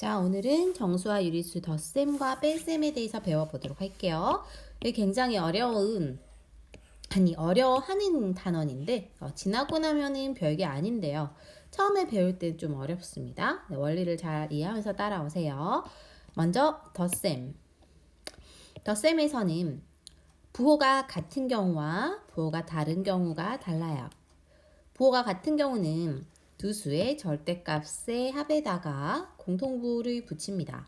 자, 오늘은 정수와 유리수 덧셈과 뺄셈에 대해서 배워보도록 할게요. 이게 굉장히 어려워하는 단원인데 지나고 나면은 별게 아닌데요. 처음에 배울 때 좀 어렵습니다. 네, 원리를 잘 이해하면서 따라오세요. 먼저 덧셈. 덧셈에서는 부호가 같은 경우와 부호가 다른 경우가 달라요. 부호가 같은 경우는 두 수의 절대값의 합에다가 공통부호를 붙입니다.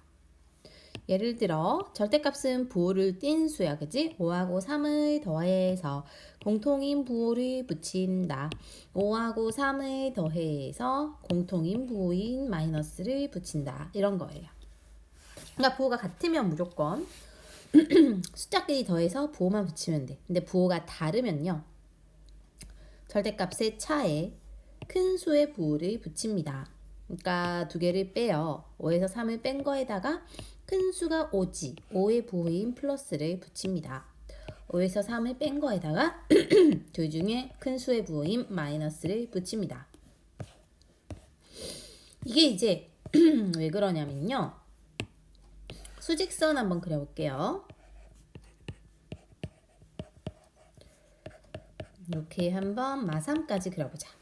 예를 들어 절대값은 부호를 띈 수야, 그치? 5하고 3을 더해서 공통인 부호를 붙인다. 5하고 3을 더해서 공통인 부호인 마이너스를 붙인다. 이런 거예요. 그러니까 부호가 같으면 무조건 숫자끼리 더해서 부호만 붙이면 돼. 근데 부호가 다르면요, 절대값의 차에 큰 수의 부호를 붙입니다. 그러니까 두 개를 빼요. 5에서 3을 뺀 거에다가 큰 수가 5지, 5의 부호인 플러스를 붙입니다. 5에서 3을 뺀 거에다가 둘 중에 큰 수의 부호인 마이너스를 붙입니다. 이게 이제 왜 그러냐면요, 수직선 한번 그려볼게요. 이렇게 한번 마삼까지 그려보자.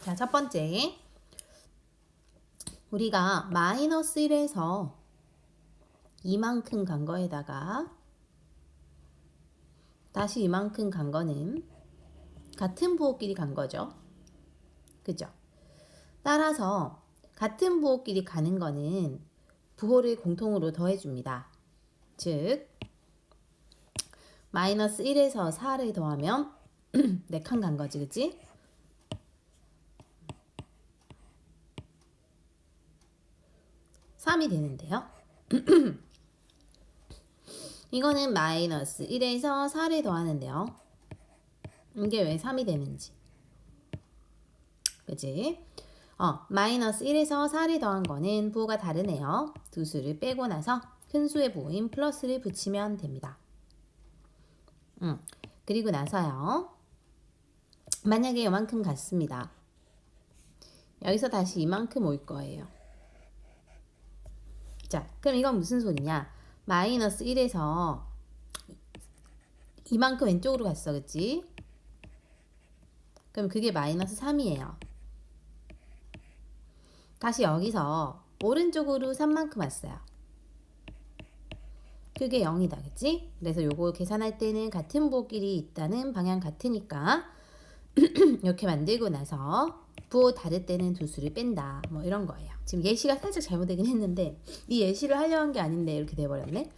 자, 첫 번째, 우리가 마이너스 1에서 이만큼 간 거에다가 다시 이만큼 간 거는 같은 부호끼리 간 거죠. 그죠? 따라서 같은 부호끼리 가는 거는 부호를 공통으로 더해줍니다. 즉 마이너스 1에서 4를 더하면 4칸 간 거지, 그치? (3이) 되는데요. 이거는 마이너스 1에서 4를 더하는데요. 이게 왜 3이 되는지. 그치? 마이너스 1에서 4를 더한 거는 부호가 다르네요. 두 수를 빼고 나서 큰 수의 부호인 플러스를 붙이면 됩니다. 그리고 나서요, 만약에 이만큼 갔습니다. 여기서 다시 이만큼 올 거예요. 자, 그럼 이건 무슨 소리냐? 마이너스 1에서 이만큼 왼쪽으로 갔어, 그치? 그럼 그게 마이너스 3이에요. 다시 여기서 오른쪽으로 3만큼 왔어요. 그게 0이다, 그치? 그래서 요거 계산할 때는 같은 부호끼리 있다는 방향 같으니까 이렇게 만들고 나서 부호 다를 때는 두 수를 뺀다, 뭐 이런 거예요. 지금 예시가 살짝 잘못되긴 했는데 이 예시를 하려고 한 게 아닌데 이렇게 돼버렸네.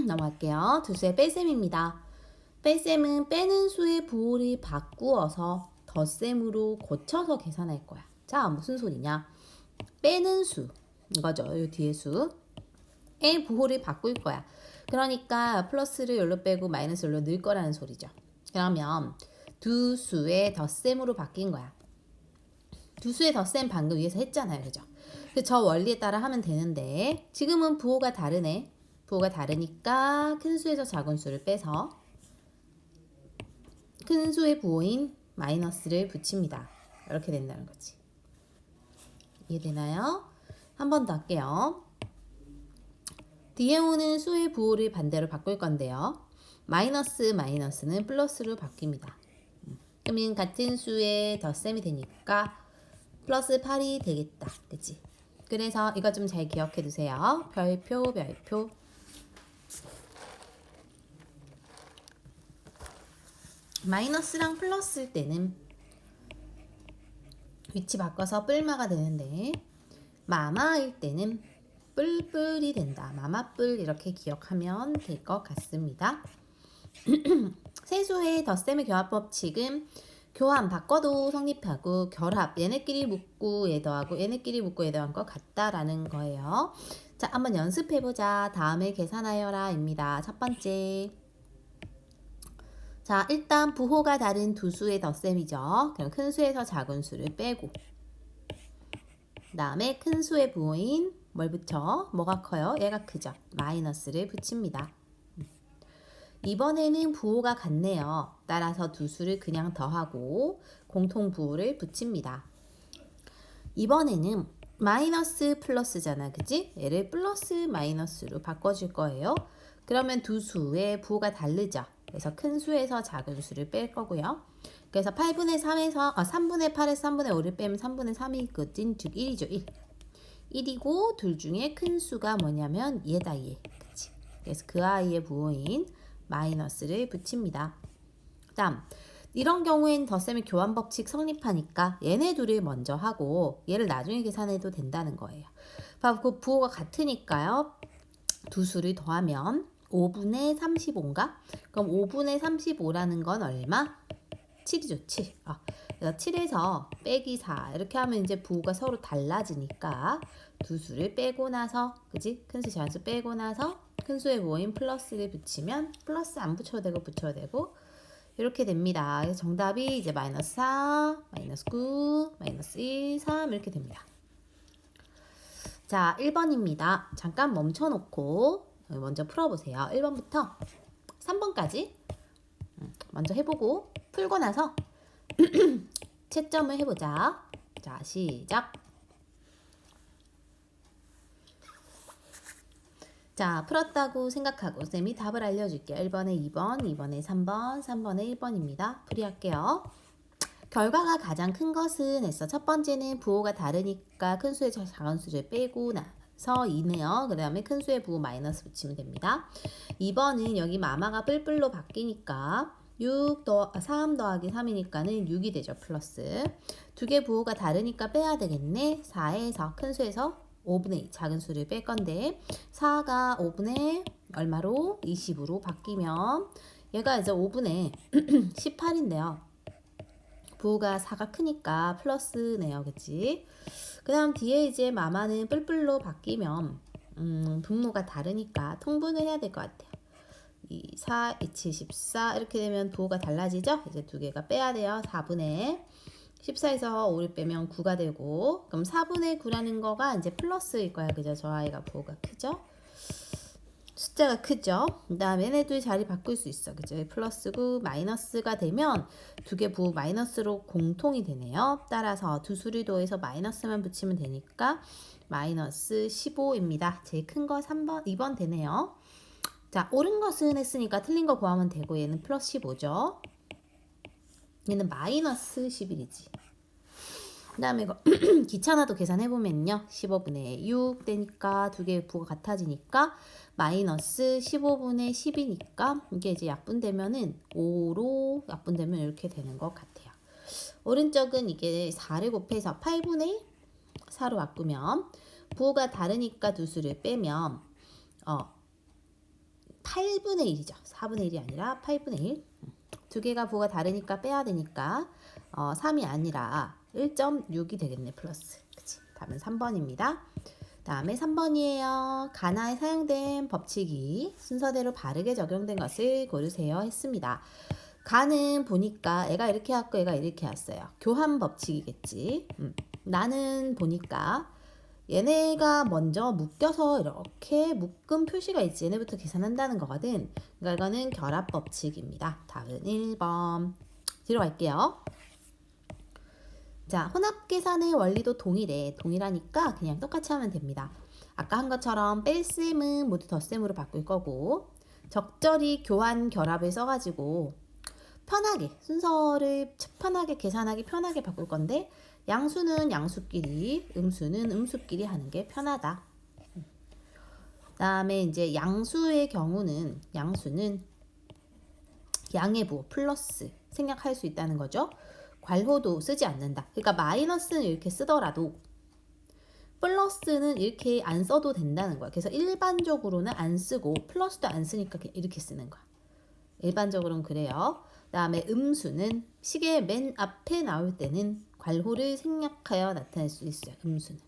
넘어갈게요. 두 수의 뺄셈입니다. 뺄셈은 빼는 수의 부호를 바꾸어서 덧셈으로 고쳐서 계산할 거야. 자, 무슨 소리냐? 빼는 수, 이거죠. 이 뒤에 수의 부호를 바꿀 거야. 그러니까 플러스를 여기로 빼고 마이너스 여기로 넣을 거라는 소리죠. 그러면 두 수의 덧셈으로 바뀐 거야. 두 수의 덧셈 방금 위에서 했잖아요, 그죠? 저 원리에 따라 하면 되는데 지금은 부호가 다르네. 부호가 다르니까 큰 수에서 작은 수를 빼서 큰 수의 부호인 마이너스를 붙입니다. 이렇게 된다는 거지. 이해되나요? 한 번 더 할게요. 뒤에 오는 수의 부호를 반대로 바꿀 건데요. 마이너스는 플러스로 바뀝니다. 그러면 같은 수의 덧셈이 되니까 플러스 8이 되겠다, 그치? 그래서 이거 좀 잘 기억해 두세요. 별표. 마이너스랑 플러스일 때는 위치 바꿔서 뿔마가 되는데 마마일 때는 뿔뿔이 된다. 마마뿔, 이렇게 기억하면 될 것 같습니다. 세수의 덧셈의 교합 법칙은 교환 바꿔도 성립하고 결합, 얘네끼리 묶고 얘 더하고 얘네끼리 묶고 얘 더한 것 같다라는 거예요. 자, 한번 연습해보자. 다음에 계산하여라 입니다. 첫 번째, 자, 일단 부호가 다른 두 수의 덧셈이죠. 그럼 큰 수에서 작은 수를 빼고 그 다음에 큰 수의 부호인 뭘 붙여? 뭐가 커요? 얘가 크죠? 마이너스를 붙입니다. 이번에는 부호가 같네요. 따라서 두 수를 그냥 더하고 공통부호를 붙입니다. 이번에는 마이너스 플러스잖아, 그치? 얘를 플러스 마이너스로 바꿔줄 거예요. 그러면 두 수의 부호가 다르죠. 그래서 큰 수에서 작은 수를 뺄 거고요. 그래서 8분의 3에서 3분의 8에서 3분의 5를 빼면 3분의 3이 있거든. 즉 1이죠. 1. 1이고 둘 중에 큰 수가 뭐냐면 얘다, 얘. 그치? 그래서 그 아이의 부호인 마이너스를 붙입니다. 다음, 이런 경우엔 덧셈의 교환 법칙 성립하니까 얘네 둘을 먼저 하고 얘를 나중에 계산해도 된다는 거예요. 그 부호가 같으니까요. 두 수를 더하면 5분의 35인가? 그럼 5분의 35라는 건 얼마? 7이죠, 7. 그래서 7에서 빼기 4 이렇게 하면 이제 부호가 서로 달라지니까 두 수를 빼고 나서, 그지? 큰 수, 작은 수 빼고 나서 큰 수의 부호인 플러스를 붙이면 플러스 안 붙여도 되고 붙여도 되고 이렇게 됩니다. 그래서 정답이 이제 마이너스 4, 마이너스 9, 마이너스 1, 3 이렇게 됩니다. 자, 1번입니다. 잠깐 멈춰놓고 먼저 풀어보세요. 1번부터 3번까지 먼저 해보고 풀고 나서 채점을 해보자. 자, 시작. 자, 풀었다고 생각하고 쌤이 답을 알려줄게요. 1번에 2번, 2번에 3번, 3번에 1번입니다. 풀이할게요. 결과가 가장 큰 것은 했어. 첫 번째는 부호가 다르니까 큰 수의 작은 수를 빼고 나서 2네요. 그 다음에 큰 수의 부호 마이너스 붙이면 됩니다. 2번은 여기 마마가 뿔뿔로 바뀌니까 3 더하기 3이니까는 6이 되죠. 플러스. 두 개 부호가 다르니까 빼야 되겠네. 4에서 큰 수에서 5분의 2 작은 수를 뺄 건데 4가 5분의 얼마로? 20으로 바뀌면 얘가 이제 5분의 18인데요. 부호가 4가 크니까 플러스네요. 그치? 그 다음 뒤에 이제 마마는 뿔뿔로 바뀌면 분모가 다르니까 통분을 해야 될 것 같아요. 2, 4, 2, 7, 14 이렇게 되면 부호가 달라지죠? 이제 두 개가 빼야 돼요. 4분의 14에서 5를 빼면 9가 되고 그럼 4분의 9라는 거가 이제 플러스일 거야. 그죠? 저 아이가 부호가 크죠? 숫자가 크죠? 그 다음에 얘네들 자리 바꿀 수 있어. 그죠? 플러스 9, 마이너스가 되면 두 개 부호 마이너스로 공통이 되네요. 따라서 두 수를 더해서 마이너스만 붙이면 되니까 마이너스 15입니다. 제일 큰 거 3번, 2번 되네요. 자, 옳은 것은 했으니까 틀린 거 구하면 되고 얘는 플러스 15죠. 얘는 마이너스 11이지. 그 다음에 이거 귀찮아도 계산해보면요. 15분의 6 되니까 두 개의 부호가 같아지니까 마이너스 15분의 10이니까 이게 이제 약분되면은 5로 약분되면 이렇게 되는 것 같아요. 오른쪽은 이게 4를 곱해서 8분의 4로 바꾸면 부호가 다르니까 두 수를 빼면 8분의 1이죠. 4분의 1이 아니라 8분의 1. 두 개가 부호가 다르니까 빼야 되니까 3이 아니라 1.6이 되겠네. 플러스. 그치? 답은 3번입니다. 다음에 3번이에요. 가나에 사용된 법칙이 순서대로 바르게 적용된 것을 고르세요 했습니다. 가는 보니까 애가 이렇게 왔고 애가 이렇게 왔어요. 교환 법칙이겠지. 나는 보니까 얘네가 먼저 묶여서 이렇게 묶음 표시가 있지. 얘네부터 계산한다는 거거든. 그러니까 이거는 결합 법칙입니다. 답은 1번. 뒤로 갈게요. 자, 혼합 계산의 원리도 동일해. 동일하니까 그냥 똑같이 하면 됩니다. 아까 한 것처럼 뺄셈은 모두 덧셈으로 바꿀 거고 적절히 교환 결합을 써가지고 편하게 순서를 편하게 계산하기 편하게 바꿀 건데 양수는 양수끼리, 음수는 음수끼리 하는 게 편하다. 그다음에 이제 양수의 경우는 양수는 양의 부호 플러스 생략할 수 있다는 거죠. 괄호도 쓰지 않는다. 그러니까 마이너스는 이렇게 쓰더라도 플러스는 이렇게 안 써도 된다는 거야. 그래서 일반적으로는 안 쓰고 플러스도 안 쓰니까 이렇게 쓰는 거야. 일반적으로는 그래요. 그다음에 음수는 시계 맨 앞에 나올 때는 괄호를 생략하여 나타낼 수 있어요. 음수는.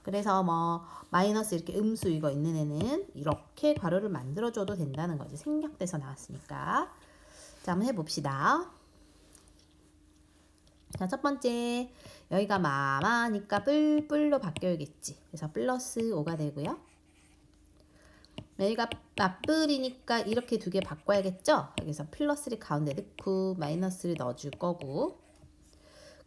그래서 뭐 마이너스 이렇게 음수 이거 있는 애는 이렇게 괄호를 만들어줘도 된다는 거지. 생략돼서 나왔으니까. 자, 한번 해봅시다. 자, 첫 번째 여기가 마마니까 뿔뿔로 바뀌어야겠지. 그래서 플러스 5가 되고요. 여기가 맞불이니까 이렇게 두 개 바꿔야겠죠? 여기서 플러스를 가운데 넣고 마이너스를 넣어줄 거고,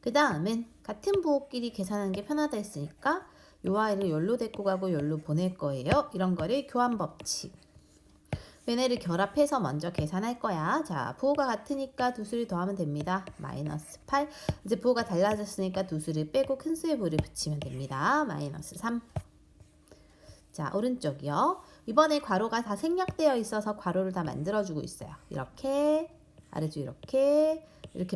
그 다음엔 같은 부호끼리 계산하는 게 편하다 했으니까 요 아이를 열로 데리고 가고 열로 보낼 거예요. 이런 거를 교환 법칙. 얘네를 결합해서 먼저 계산할 거야. 자, 부호가 같으니까 두 수를 더하면 됩니다. 마이너스 8. 이제 부호가 달라졌으니까 두 수를 빼고 큰 수의 부호를 붙이면 됩니다. 마이너스 3. 자, 오른쪽이요. 이번에 괄호가 다 생략되어 있어서 괄호를 다 만들어주고 있어요. 이렇게, 아래쪽 이렇게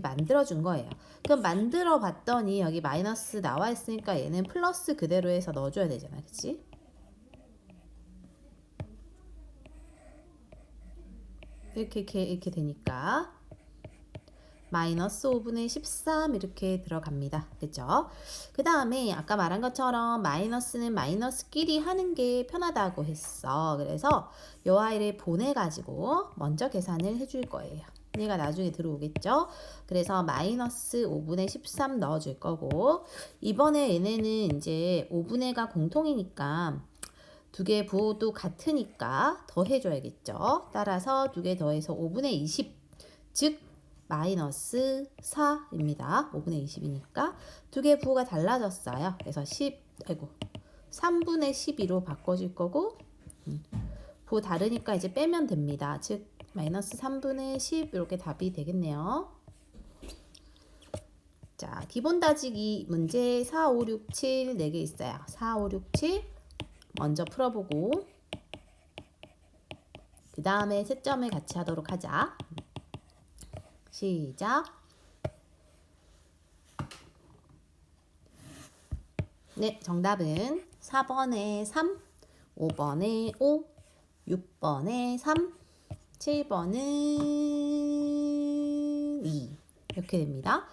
만들어준 거예요. 그럼 만들어 봤더니 여기 마이너스 나와 있으니까 얘는 플러스 그대로 해서 넣어줘야 되잖아. 그치? 이렇게 되니까 마이너스 5분의 13 이렇게 들어갑니다. 그죠? 그 다음에 아까 말한 것처럼 마이너스는 마이너스끼리 하는 게 편하다고 했어. 그래서 요 아이를 보내가지고 먼저 계산을 해줄 거예요. 얘가 나중에 들어오겠죠? 그래서 마이너스 5분의 13 넣어줄 거고, 이번에 얘네는 이제 5분의가 공통이니까 두 개 부호도 같으니까 더해줘야겠죠. 따라서 두 개 더해서 5분의 20, 즉 마이너스 4입니다. 5분의 20이니까 두 개 부호가 달라졌어요. 그래서 3분의 12로 바꿔줄 거고, 부호 다르니까 이제 빼면 됩니다. 즉 마이너스 3분의 10 이렇게 답이 되겠네요. 자, 기본 다지기 문제 4, 5, 6, 7 4개 있어요. 4, 5, 6, 7 먼저 풀어보고 그 다음에 채점을 같이 하도록 하자. 시작. 네, 정답은 4번에 3, 5번에 5, 6번에 3, 7번은 2 이렇게 됩니다.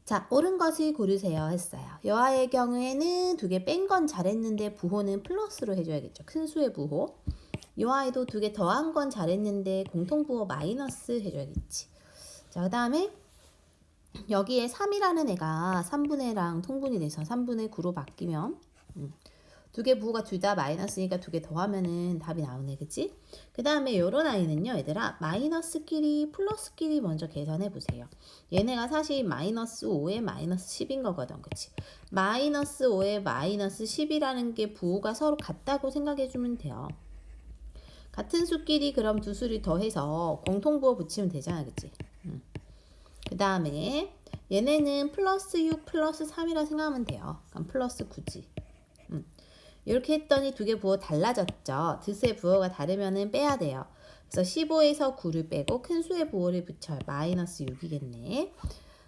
자, 옳은 것을 고르세요 했어요. 여아의 경우에는 두 개 뺀 건 잘했는데 부호는 플러스로 해줘야겠죠. 큰 수의 부호. 여아에도 두 개 더한 건 잘했는데 공통부호 마이너스 해줘야겠지. 자, 그 다음에 여기에 3이라는 애가 3분의랑 통분이 돼서 3분의 9로 바뀌면 두 개 부호가 둘 다 마이너스니까 두 개 더하면은 답이 나오네. 그치? 그 다음에 요런 아이는요, 얘들아, 마이너스끼리 플러스끼리 먼저 계산해 보세요. 얘네가 사실 마이너스 5에 마이너스 10인 거거든. 그치? 마이너스 5에 마이너스 10이라는 게 부호가 서로 같다고 생각해 주면 돼요. 같은 수끼리 그럼 두 수를 더해서 공통부호 붙이면 되잖아. 그치? 그 다음에 얘네는 플러스 6 플러스 3이라 생각하면 돼요. 그럼 플러스 9지. 이렇게 했더니 두 개 부호 달라졌죠. 두 수의 부호가 다르면은 빼야 돼요. 그래서 15에서 9를 빼고 큰 수의 부호를 붙여요. 마이너스 6이겠네.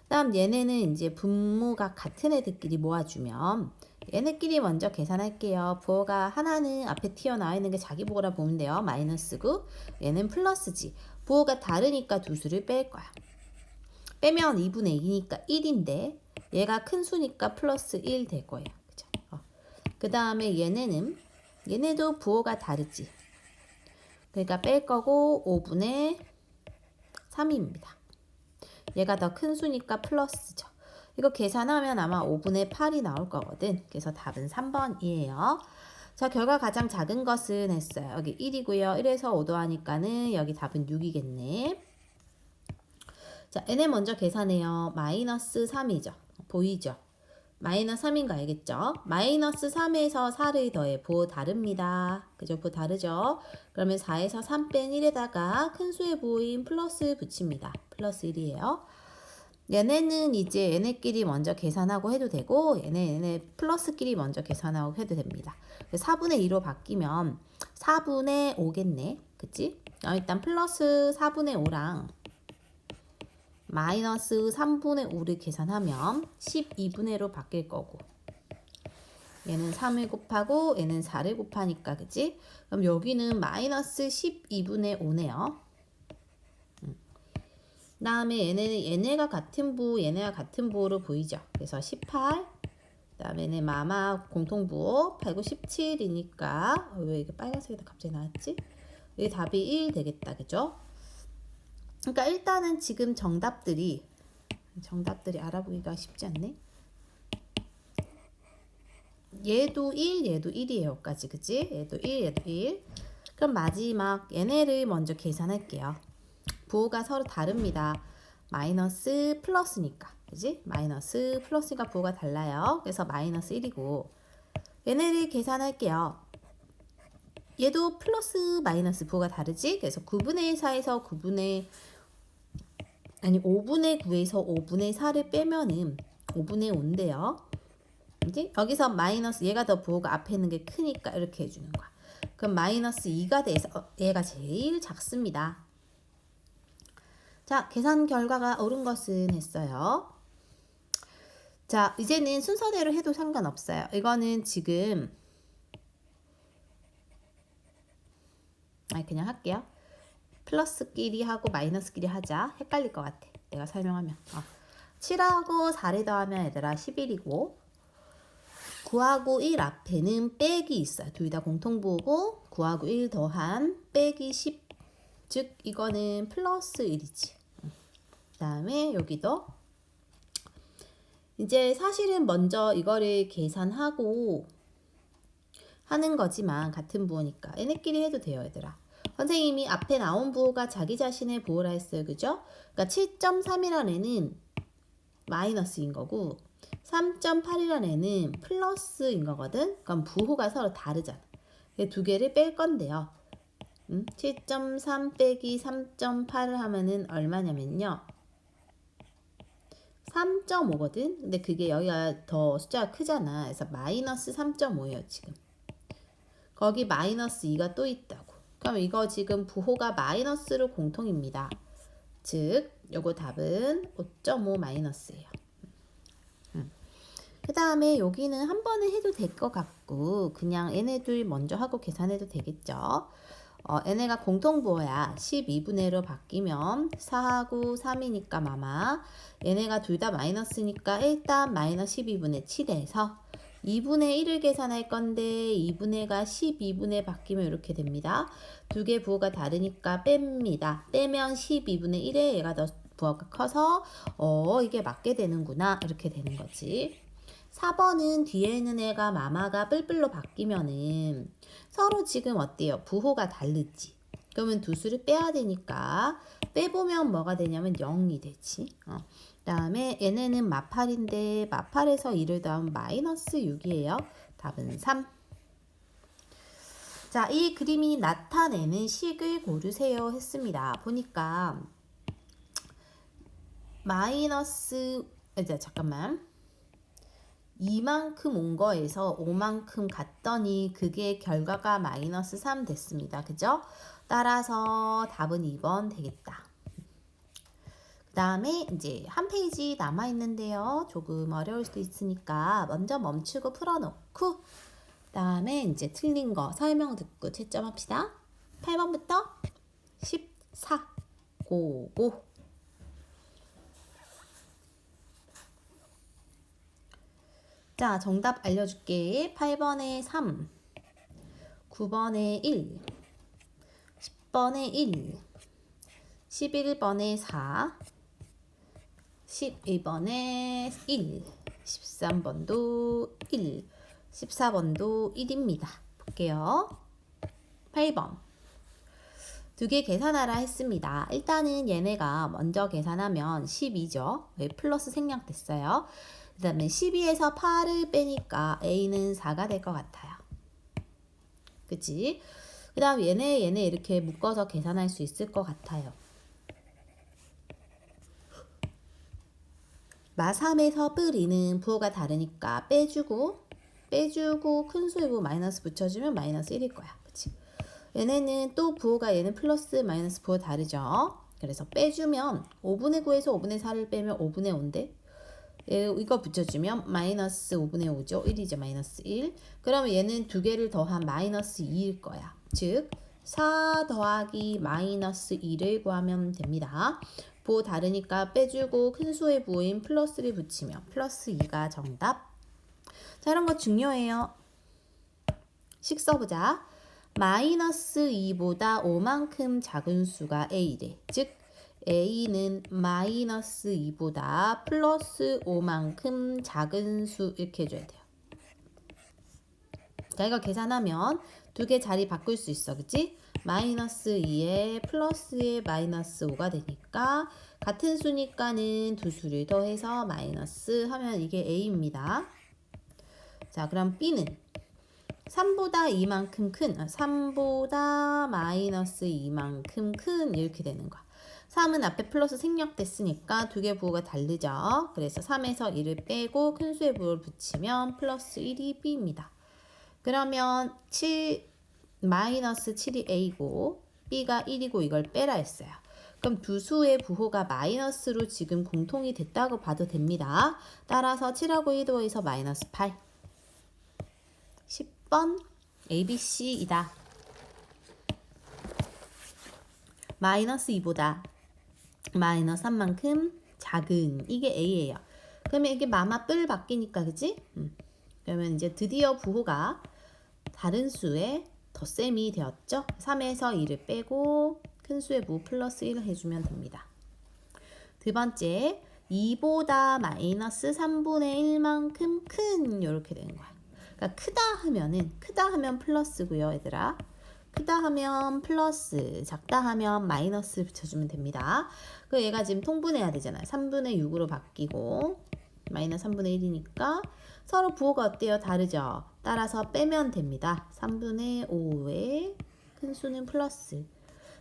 다음 얘네는 이제 분모가 같은 애들끼리 모아주면 얘네끼리 먼저 계산할게요. 부호가 하나는 앞에 튀어나와 있는 게 자기 부호라 보면 돼요. 마이너스 9. 얘는 플러스지. 부호가 다르니까 두 수를 뺄 거야. 빼면 2분의 2니까 1인데 얘가 큰 수니까 플러스 1 될 거예요. 그 다음에 얘네도 부호가 다르지. 그러니까 뺄 거고 5분의 3입니다. 얘가 더 큰 수니까 플러스죠. 이거 계산하면 아마 5분의 8이 나올 거거든. 그래서 답은 3번이에요. 자, 결과 가장 작은 것은 했어요. 여기 1이고요. 1에서 5 더하니까는 여기 답은 6이겠네. 자, 얘네 먼저 계산해요. 마이너스 3이죠. 보이죠? 마이너스 3인 거 알겠죠? 마이너스 3에서 4를 더해. 부호 다릅니다. 그죠? 부호 다르죠? 그러면 4에서 3 뺀 1에다가 큰 수의 부호인 플러스 붙입니다. 플러스 1이에요. 얘네는 이제 얘네끼리 먼저 계산하고 해도 되고 얘네 플러스끼리 먼저 계산하고 해도 됩니다. 4분의 2로 바뀌면 4분의 5겠네. 그치? 일단 플러스 4분의 5랑 마이너스 3분의 5를 계산하면 12분의 1로 바뀔 거고 얘는 3을 곱하고 얘는 4를 곱하니까 그치? 그럼 여기는 마이너스 12분의 5네요. 그 다음에 얘네가 같은 부호 얘네가 같은 부호로 보이죠? 그래서 18 그 다음에 얘네 마마 공통부호 8고 17이니까 왜 이게 빨간색이 갑자기 나왔지? 여기 답이 1 되겠다. 그죠? 그러니까 일단은 지금 정답들이 알아보기가 쉽지 않네. 얘도 1, 얘도 1이에요. 까지 그치? 얘도 1, 얘도 1. 그럼 마지막 얘네를 먼저 계산할게요. 부호가 서로 다릅니다. 마이너스 플러스니까, 그지? 마이너스 플러스니까 부호가 달라요. 그래서 마이너스 1이고 얘네를 계산할게요. 얘도 플러스 마이너스 부호가 다르지? 그래서 9분의 4에서 5분의 9에서 5분의 4를 빼면은 5분의 5인데요. 그지? 여기서 마이너스 얘가 더 부호가 앞에 있는 게 크니까 이렇게 해주는 거야. 그럼 마이너스 2가 돼서 얘가 제일 작습니다. 자, 계산 결과가 옳은 것은 했어요. 자, 이제는 순서대로 해도 상관없어요. 이거는 지금 그냥 할게요. 플러스끼리 하고 마이너스끼리 하자. 헷갈릴 것 같아. 내가 설명하면. 7하고 4를 더하면 얘들아 11이고 9하고 1 앞에는 빼기 있어요. 둘 다 공통부호고 9하고 1 더한 빼기 10. 즉 이거는 플러스 1이지. 그 다음에 여기도 이제 사실은 먼저 이거를 계산하고 하는 거지만 같은 부호니까 얘네끼리 해도 돼요, 얘들아. 선생님이 앞에 나온 부호가 자기 자신의 부호라 했어요, 그죠? 그러니까 7.3이라는 애는 마이너스인 거고 3.8이라는 애는 플러스인 거거든. 그럼 부호가 서로 다르잖아. 두 개를 뺄 건데요. 7.3 빼기 3.8을 하면은 얼마냐면요. 3.5거든. 근데 그게 여기가 더 숫자가 크잖아. 그래서 마이너스 3.5예요, 지금. 거기 마이너스 2가 또 있다고. 그럼 이거 지금 부호가 마이너스로 공통입니다. 즉, 요거 답은 5.5 마이너스예요. 그 다음에 여기는 한 번에 해도 될 것 같고 그냥 얘네들 먼저 하고 계산해도 되겠죠. 얘네가 공통부호야. 12분의 1로 바뀌면 4하고 3이니까 마마 얘네가 둘 다 마이너스니까 일단 마이너스 12분의 7에서 2분의 1을 계산할 건데 2분의가 12분의 바뀌면 이렇게 됩니다. 두 개 부호가 다르니까 뺍니다. 빼면 12분의 1에 얘가 더 부호가 커서 이게 맞게 되는구나 이렇게 되는 거지. 4번은 뒤에 있는 애가 마마가 뿔뿔로 바뀌면은 서로 지금 어때요? 부호가 다르지. 그러면 두 수를 빼야 되니까 빼보면 뭐가 되냐면 0이 되지. 그 다음에 얘네는 마팔인데 마팔에서 2를 더하면 마이너스 6이에요. 답은 3. 자, 이 그림이 나타내는 식을 고르세요 했습니다. 보니까 마이너스 잠깐만 2만큼 온 거에서 5만큼 갔더니 그게 결과가 마이너스 3 됐습니다. 그죠? 따라서 답은 2번 되겠다. 그 다음에 이제 한 페이지 남아있는데요. 조금 어려울 수도 있으니까 먼저 멈추고 풀어놓고 그 다음에 이제 틀린 거 설명 듣고 채점합시다. 8번부터 14 고고. 자, 정답 알려줄게. 8번에 3, 9번에 1, 10번에 1, 11번에 4, 12번에 1, 13번도 1, 14번도 1입니다. 볼게요. 8번. 두 개 계산하라 했습니다. 일단은 얘네가 먼저 계산하면 12죠. 왜 플러스 생략됐어요? 그 다음에 12에서 8을 빼니까 A는 4가 될 것 같아요. 그치? 그 다음 얘네 이렇게 묶어서 계산할 수 있을 것 같아요. 마3에서 뿔이는 부호가 다르니까 빼주고 큰 수에 부호 마이너스 붙여주면 마이너스 1일 거야. 그치? 얘네는 또 부호가 얘는 플러스 마이너스 부호 다르죠? 그래서 빼주면 5분의 9에서 5분의 4를 빼면 5분의 5인데 이거 붙여주면 마이너스 5분의 5죠. 1이죠. 마이너스 1. 그러면 얘는 두 개를 더한 마이너스 2일 거야. 즉 4 더하기 마이너스 2를 구하면 됩니다. 부호 다르니까 빼주고 큰 수의 부호인 플러스를 붙이면 플러스 2가 정답. 자, 이런 거 중요해요. 식 써보자. 마이너스 2보다 5만큼 작은 수가 A래. 즉 A는 마이너스 2보다 플러스 5만큼 작은 수 이렇게 해줘야 돼요. 자, 이거 계산하면 두 개 자리 바꿀 수 있어. 그치? 마이너스 2에 플러스에 마이너스 5가 되니까 같은 수니까는 두 수를 더해서 마이너스 하면 이게 A입니다. 자, 그럼 B는 3보다 2만큼 큰, 3보다 마이너스 2만큼 큰 이렇게 되는 거야. 3은 앞에 플러스 생략됐으니까 두 개 부호가 다르죠. 그래서 3에서 1을 빼고 큰 수의 부호를 붙이면 플러스 1이 B입니다. 그러면 7, 마이너스 7이 A고 B가 1이고 이걸 빼라 했어요. 그럼 두 수의 부호가 마이너스로 지금 공통이 됐다고 봐도 됩니다. 따라서 7하고 2 더해서 마이너스 8. 10번 ABC이다. 마이너스 2보다 마이너스 3만큼 작은 이게 A예요. 그러면 이게 마마 뿔 바뀌니까 그지? 그러면 이제 드디어 부호가 다른 수의 덧셈이 되었죠. 3에서 2를 빼고 큰 수의 부호 플러스 1을 해주면 됩니다. 두 번째 2보다 마이너스 3분의 1만큼 큰 이렇게 되는 거야. 그러니까 크다 하면 플러스고요, 얘들아. 크다 하면 플러스, 작다 하면 마이너스 붙여주면 됩니다. 그 얘가 지금 통분해야 되잖아요. 3분의 6으로 바뀌고 마이너스 3분의 1이니까 서로 부호가 어때요? 다르죠? 따라서 빼면 됩니다. 3분의 5의 큰 수는 플러스.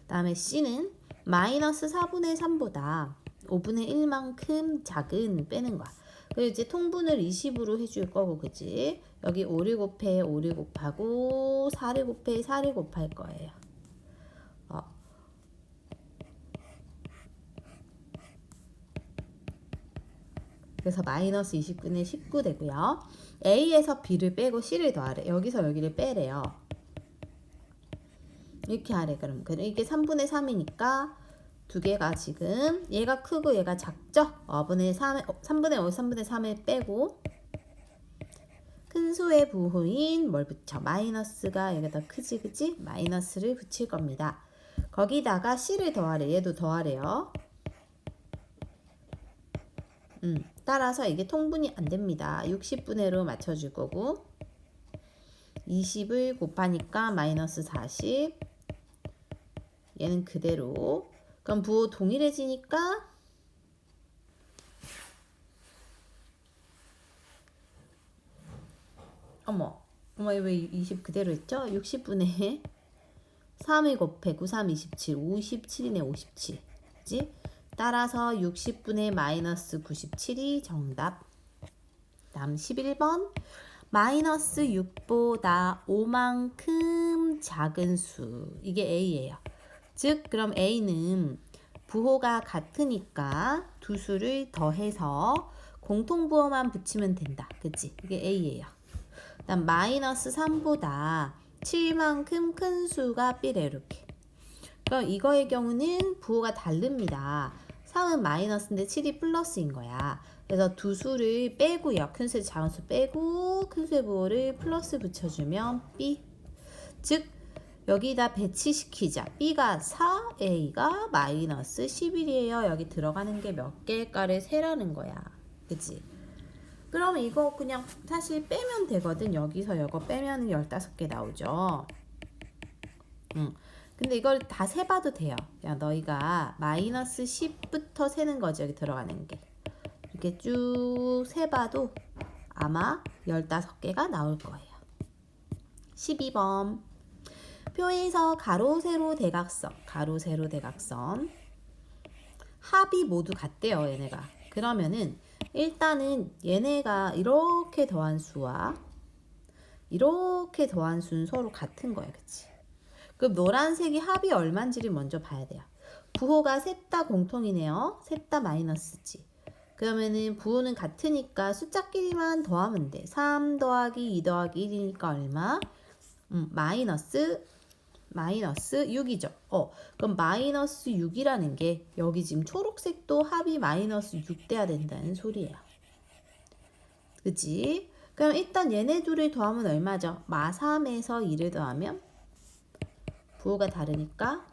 다음에 C는 마이너스 4분의 3보다 5분의 1만큼 작은 빼는 거야. 그리고 이제 통분을 20으로 해줄 거고, 그치? 여기 5를 곱해 5를 곱하고 4를 곱해 4를 곱할 거예요. 그래서 마이너스 29는 19 되고요. A에서 B를 빼고 C를 더하래. 여기서 여기를 빼래요. 이렇게 하래. 그럼 이게 3분의 3이니까 두 개가 지금 얘가 크고 얘가 작죠? 3분의 5, 3분의 3을 빼고 큰 수의 부호인 뭘 붙여? 마이너스가 여기다 크지 그지? 마이너스를 붙일 겁니다. 거기다가 C를 더하래. 얘도 더하래요. 따라서 이게 통분이 안 됩니다. 60분의 1로 맞춰줄 거고 20을 곱하니까 마이너스 40 얘는 그대로 그럼 부호 동일해지니까 어머 왜 20 그대로 했죠? 60분의 3을 곱해 9, 3, 27 57이네 57 그치? 따라서 60분의 마이너스 97이 정답. 다음 11번 마이너스 6보다 5만큼 작은 수 이게 A예요. 즉 그럼 A는 부호가 같으니까 두 수를 더해서 공통부호만 붙이면 된다. 그치? 이게 A예요. 다음 마이너스 3보다 7만큼 큰 수가 B래 이렇게. 그럼 이거의 경우는 부호가 다릅니다. 3은 마이너스인데 7이 플러스인 거야. 그래서 두 수를 빼고요. 큰 수, 작은 수 빼고 큰 수의 부호를 플러스 붙여주면 B. 즉 여기다 배치시키자. B가 4, A가 마이너스 11이에요. 여기 들어가는 게 몇 개일까를 세라는 거야. 그치? 그럼 이거 그냥 사실 빼면 되거든. 여기서 이거 빼면 15개 나오죠. 근데 이걸 다 세봐도 돼요. 그냥 너희가 마이너스 10부터 세는 거죠. 여기 들어가는 게. 이렇게 쭉 세봐도 아마 15개가 나올 거예요. 12번. 표에서 가로, 세로, 대각선, 가로, 세로, 대각선 합이 모두 같대요. 얘네가. 그러면은 일단은 얘네가 이렇게 더한 수와 이렇게 더한 수는 서로 같은 거야. 그치? 그럼 노란색이 합이 얼마인지를 먼저 봐야 돼요. 부호가 셋 다 공통이네요. 셋 다 마이너스지. 그러면은 부호는 같으니까 숫자끼리만 더하면 돼. 3 더하기 2 더하기 1이니까 얼마? 마이너스 6이죠. 그럼 마이너스 6이라는 게 여기 지금 초록색도 합이 마이너스 6 돼야 된다는 소리예요. 그치? 그럼 일단 얘네 둘을 더하면 얼마죠? 마3에서 2를 더하면 부호가 다르니까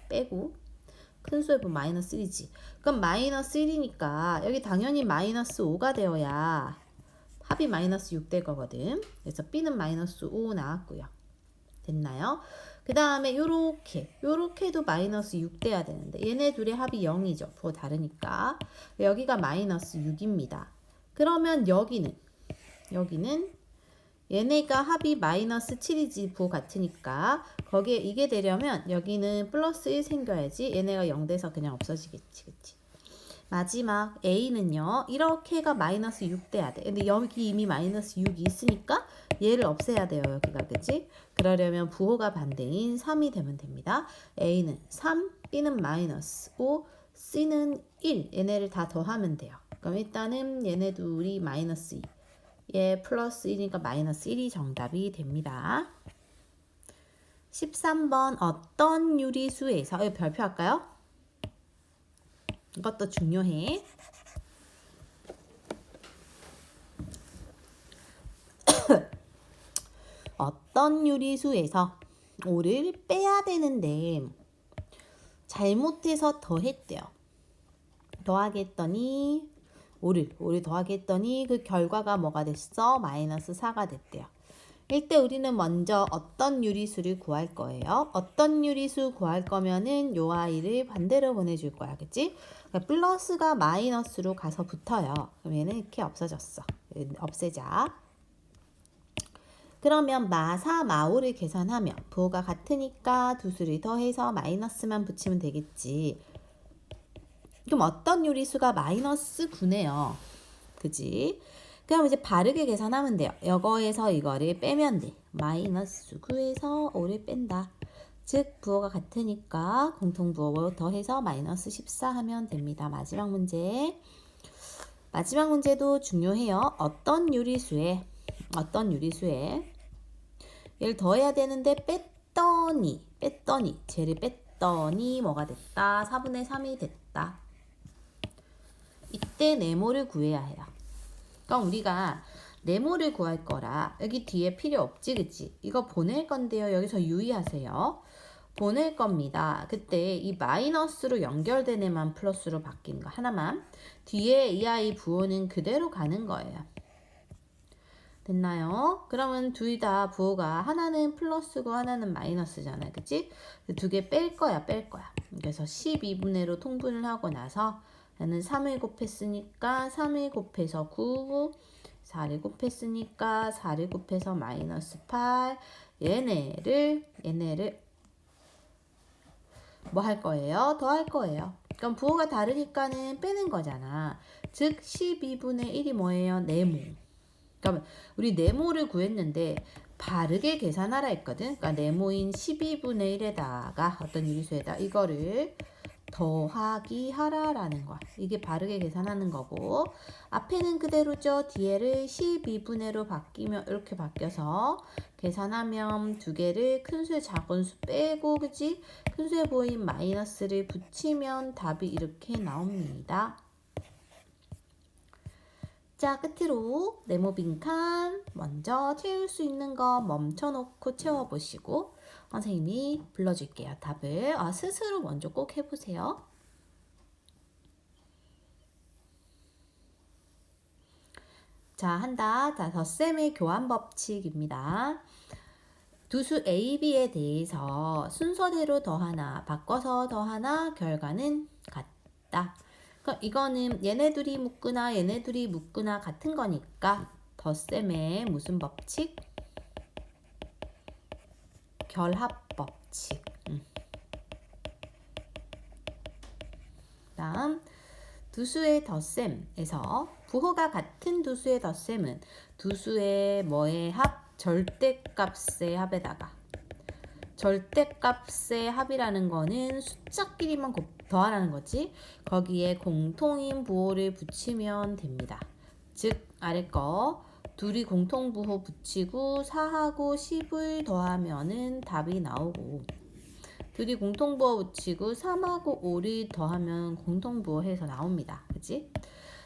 빼고 큰 수의 부호 마이너스 1이지. 그럼 마이너스 1이니까 여기 당연히 마이너스 5가 되어야 합이 마이너스 6 될 거거든. 그래서 B는 마이너스 5 나왔고요. 됐나요? 그 다음에 요렇게도 마이너스 6 돼야 되는데 얘네 둘의 합이 0이죠. 부호 다르니까. 여기가 마이너스 6입니다. 그러면 여기는 얘네가 합이 마이너스 7이지 부호 같으니까 거기에 이게 되려면 여기는 플러스 1 생겨야지 얘네가 0 돼서 그냥 없어지겠지. 그치? 마지막 A는요. 이렇게가 마이너스 6 돼야 돼. 근데 여기 이미 마이너스 6이 있으니까 얘를 없애야 돼요. 여기가. 그치? 그러려면 부호가 반대인 3이 되면 됩니다. A는 3, B는 마이너스 5, C는 1. 얘네를 다 더하면 돼요. 그럼 일단은 얘네 둘이 마이너스 2. 얘 플러스 1이니까 마이너스 1이 정답이 됩니다. 13번 어떤 유리수에서 별표 할까요? 이것도 중요해. 어떤 유리수에서 5를 빼야 되는데 잘못해서 더했대요. 더하겠더니 5를 더하겠더니 그 결과가 뭐가 됐어? 마이너스 4가 됐대요. 이때 우리는 먼저 어떤 유리수를 구할 거예요. 어떤 유리수 구할 거면은 요 아이를 반대로 보내줄 거야. 그치? 그러니까 플러스가 마이너스로 가서 붙어요. 그럼 얘는 이렇게 없어졌어. 없애자. 그러면 마4, 마5를 계산하면 부호가 같으니까 두 수를 더해서 마이너스만 붙이면 되겠지. 그럼 어떤 유리수가 마이너스 9네요. 그지? 그럼 이제 바르게 계산하면 돼요. 이거에서 이거를 빼면 돼. 마이너스 9에서 5를 뺀다. 즉 부호가 같으니까 공통부호 더해서 마이너스 14 하면 됩니다. 마지막 문제도 중요해요. 어떤 유리수에 얘를 더해야 되는데 뺐더니 쟤를 뺐더니 뭐가 됐다? 4분의 3이 됐다. 이때 네모를 구해야 해요. 그럼 우리가 네모를 구할 거라 여기 뒤에 필요 없지, 그치? 이거 보낼 건데요. 여기서 유의하세요. 보낼 겁니다. 그때 이 마이너스로 연결된 애만 플러스로 바뀌는 거 하나만. 뒤에 이 아이 부호는 그대로 가는 거예요. 됐나요? 그러면 둘 다 부호가 하나는 플러스고 하나는 마이너스잖아요. 그치? 두 개 뺄 거야. 그래서 12분의 1로 통분을 하고 나서 얘는 3을 곱했으니까 3을 곱해서 9, 4를 곱했으니까 4를 곱해서 마이너스 8. 얘네를 뭐 할 거예요? 더 할 거예요. 그럼 부호가 다르니까는 빼는 거잖아. 즉 12분의 1이 뭐예요? 네모. 그러면 우리 네모를 구했는데 바르게 계산하라 했거든. 그러니까 네모인 12분의 1에다가 어떤 유리수에다 이거를 더하기 하라라는 거야. 이게 바르게 계산하는 거고 앞에는 그대로죠. 뒤에를 12분의 1로 바뀌면 이렇게 바뀌어서 계산하면 두 개를 큰 수에 작은 수 빼고 그치? 큰 수에 보인 마이너스를 붙이면 답이 이렇게 나옵니다. 자, 끝으로 네모 빈칸 먼저 채울 수 있는 거 멈춰놓고 채워보시고 선생님이 불러줄게요. 답을 스스로 먼저 꼭 해보세요. 자, 한다. 자, 덧셈의 교환 법칙입니다. 두수 A, B에 대해서 순서대로 더하나 바꿔서 더하나 결과는 같다. 그러니까 이거는 얘네 둘이 묶거나 같은 거니까 덧셈의 무슨 법칙? 결합 법칙. 다음 두수의 덧셈에서 부호가 같은 두수의 덧셈은 두수의 뭐의 합? 절대값의 합에다가 절대값의 합이라는 거는 숫자끼리만 더하라는 거지. 거기에 공통인 부호를 붙이면 됩니다. 즉 아래 거 둘이 공통부호 붙이고 4하고 10을 더하면은 답이 나오고 둘이 공통부호 붙이고 3하고 5를 더하면 공통부호 해서 나옵니다. 그치?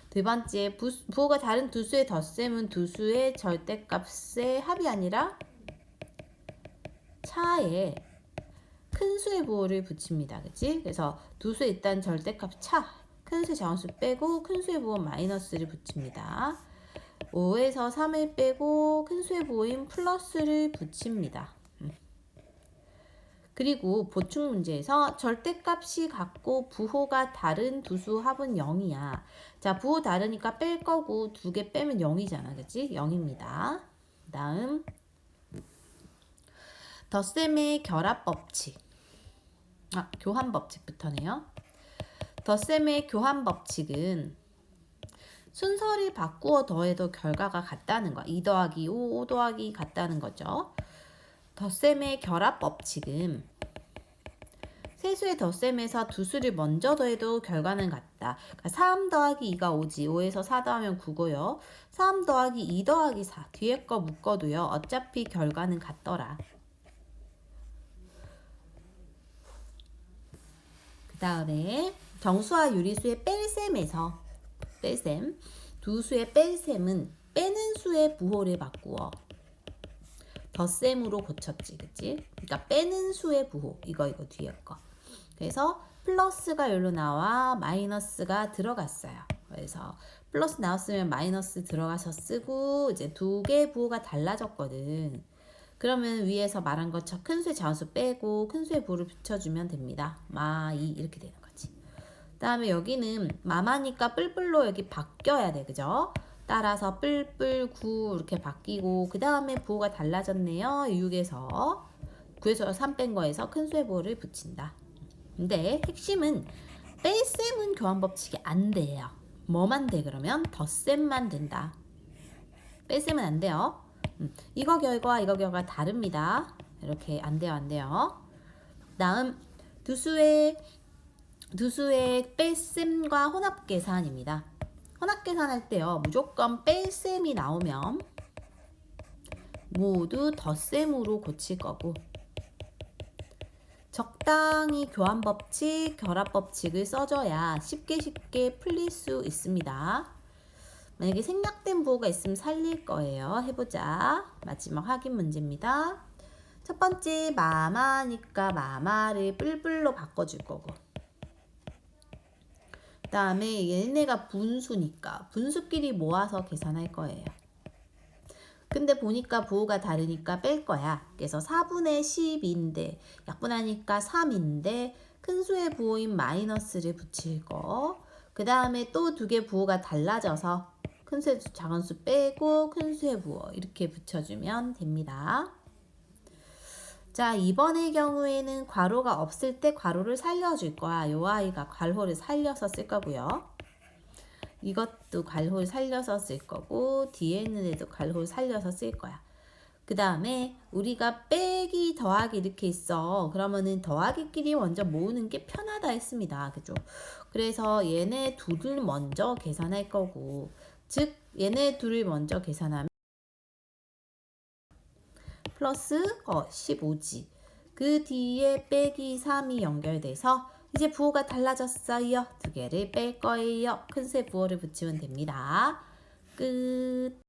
두 번째, 부호가 다른 두수의 덧셈은 두수의 절대값의 합이 아니라 차에 큰 수의 부호를 붙입니다. 그치? 그래서 두수에 일단 절대값 차, 큰 수의 자원수 빼고 큰 수의 부호 마이너스를 붙입니다. 5에서 3을 빼고 큰 수의 부호인 플러스를 붙입니다. 그리고 보충 문제에서 절대값이 같고 부호가 다른 두 수 합은 0이야. 자, 부호 다르니까 뺄 거고 두 개 빼면 0이잖아. 그치? 0입니다. 다음 덧셈의 결합 법칙. 교환 법칙부터네요. 덧셈의 교환 법칙은 순서를 바꾸어 더해도 결과가 같다는 거. 2 더하기 5, 5 더하기 같다는 거죠. 덧셈의 결합 법칙은 세수의 덧셈에서 두 수를 먼저 더해도 결과는 같다. 그러니까 3 더하기 2가 5지. 5에서 4 더하면 9고요. 3 더하기 2 더하기 4. 뒤에 거 묶어도요. 어차피 결과는 같더라. 그 다음에 정수와 유리수의 뺄셈에서 뺄셈. 두 수의 뺄셈은 빼는 수의 부호를 바꾸어 덧셈으로 고쳤지. 그치? 그러니까 빼는 수의 부호. 이거 뒤에 거. 그래서 플러스가 여기로 나와 마이너스가 들어갔어요. 그래서 플러스 나왔으면 마이너스 들어가서 쓰고 이제 두 개의 부호가 달라졌거든. 그러면 위에서 말한 것처럼 큰 수의 자원수 빼고 큰 수의 부호를 붙여주면 됩니다. 마이 이렇게 되는 거지. 그 다음에 여기는 마마니까 뿔뿔로 여기 바뀌어야 돼. 그죠? 따라서 뿔뿔 9 이렇게 바뀌고 그 다음에 부호가 달라졌네요. 6에서 9에서 3 뺀 거에서 큰 수의 부호를 붙인다. 근데 핵심은 뺄셈은 교환 법칙이 안 돼요. 뭐만 돼 그러면? 덧셈만 된다. 뺄셈은 안 돼요. 이거 결과 이거 결과 다릅니다. 이렇게 안 돼요. 다음 두 수의 뺄셈과 혼합 계산입니다. 혼합 계산할 때요. 무조건 뺄셈이 나오면 모두 덧셈으로 고칠 거고 적당히 교환 법칙, 결합 법칙을 써줘야 쉽게 풀릴 수 있습니다. 만약에 생략된 부호가 있으면 살릴 거예요. 해보자. 마지막 확인 문제입니다. 첫 번째 마마니까 마마를 뿔뿔로 바꿔줄 거고 그 다음에 얘네가 분수니까 분수끼리 모아서 계산할 거예요. 근데 보니까 부호가 다르니까 뺄 거야. 그래서 4분의 10인데 약분하니까 3인데 큰 수의 부호인 마이너스를 붙일 거. 그 다음에 또 두 개 부호가 달라져서 큰 수의 작은 수 빼고 큰 수의 부호 이렇게 붙여주면 됩니다. 자, 이번의 경우에는 괄호가 없을 때 괄호를 살려줄 거야. 요 아이가 괄호를 살려서 쓸 거고요. 이것도 괄호를 살려서 쓸 거고 뒤에 있는 애도 괄호를 살려서 쓸 거야. 그 다음에 우리가 빼기 더하기 이렇게 있어. 그러면은 더하기끼리 먼저 모으는 게 편하다 했습니다. 그죠? 그래서 얘네 둘을 먼저 계산할 거고 즉 얘네 둘을 먼저 계산하면 플러스 15지. 그 뒤에 빼기 3이 연결돼서 이제 부호가 달라졌어요. 두 개를 뺄 거예요. 큰 수 부호를 붙이면 됩니다. 끝.